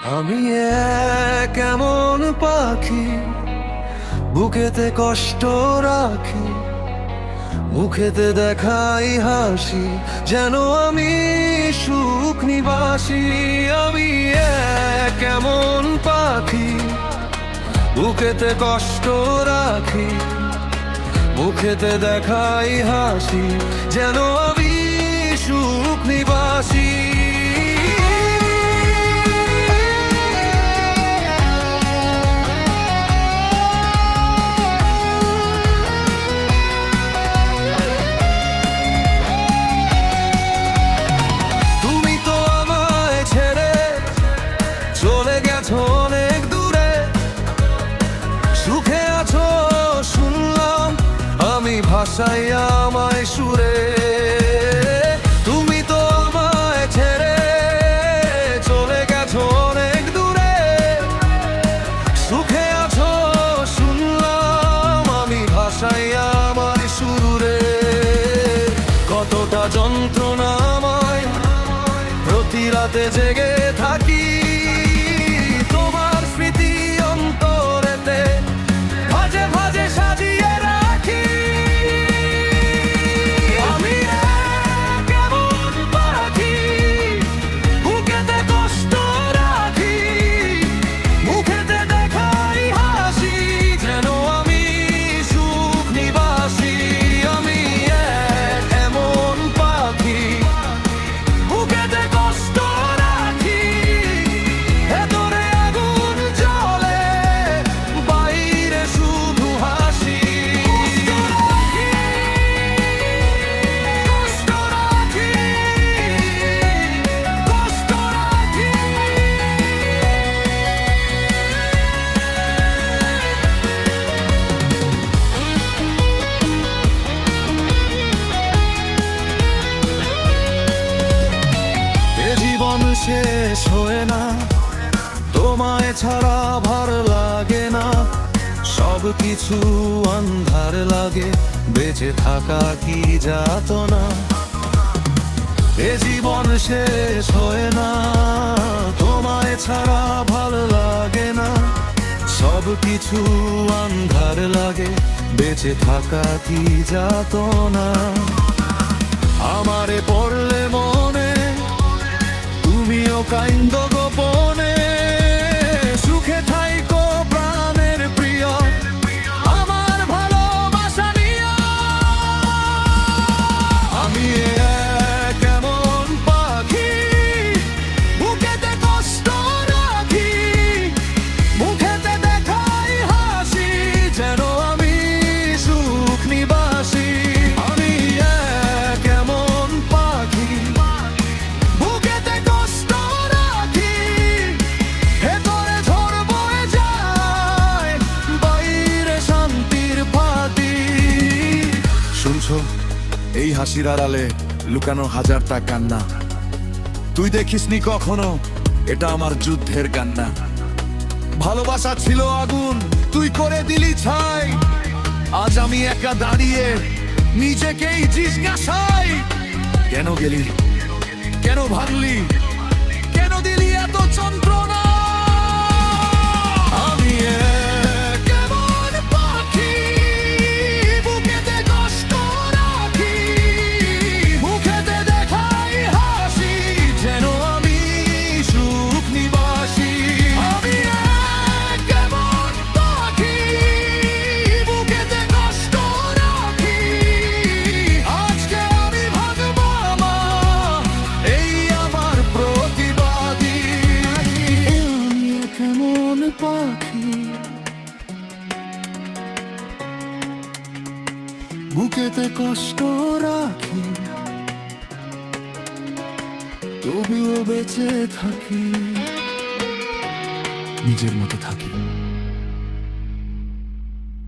আমি কেমন পাখি, বুকেতে কষ্ট রাখি, মুখেতে দেখাই হাসি, যেন আমি সুখ নিবাসী। আমি কেমন পাখি, বুকেতে কষ্ট রাখি, মুখেতে দেখাই হাসি, যেন আমি সুখ নিবাসী। চলে গেছো অনেক দূরে, সুখে আছো শুনলাম, আমি ভাষাই আমায় সুরে। তুমি তো আমায় ছেড়ে চলে গেছো অনেক দূরে, সুখে আছো শুনলাম, আমি ভাষাই আমায় সুরে। কতটা যন্ত্রণা আমায়, প্রতি রাতে জেগে থাকি, শেষ হয় না, তোমায় ছাড়া ভার লাগে না, সব কিছু আন্ধার লাগে, বেঁচে থাকা কি যাতনা। এ জীবন শেষ হয় না, তোমায় ছাড়া ভালো লাগে না, সব কিছু আন্ধার লাগে, বেঁচে থাকা কি যাতনা। আমারে পড়লে মনে তুমিও কাইন্দ গোপনে, সুখে থাইকো প্রাণের প্রিয়, আমার ভালোবাসা নিয়া। আমি কেমন পাখি, বুকেতে কষ্ট রাখি, মুখেতে দেখাই হাসি, যেন আমি সুখ নিবাসী। আমি কেমন পাখি, বুকেতে কষ্ট রাখি, ভেতরে ঝড় বয়ে যায়, বাইরে শান্তির বাতি। শুনছো এই হাসির আড়ালে লুকানো হাজারটা কান্না, তুই দেখিসনি কখনো এটা আমার যুদ্ধের কান্না। ভালোবাসা ছিল আগুন, তুই করে দিলি ছাই, আজ আমি একা দাঁড়িয়ে নিজেকেই জিজ্ঞাসাই, কেন গেলি, কেন ভাঙলি, কেন দিলি এত যন্ত্রণা। আমি কেমন পাখি, বুকেতে কষ্ট রাখি, মুখেতে দেখাই হাসি, যেন আমি সুখ নিবাসী। আমি কেমন পাখি, বুকেতে কষ্ট রাখি, আজকে আমি ভাগবো মা, এই আমার প্রতিবাদী। আমি কেমন পাখি, বুকেতে কষ্ট রাখি, তবুও বেঁচে থাকি, নিজের মতো থাকি।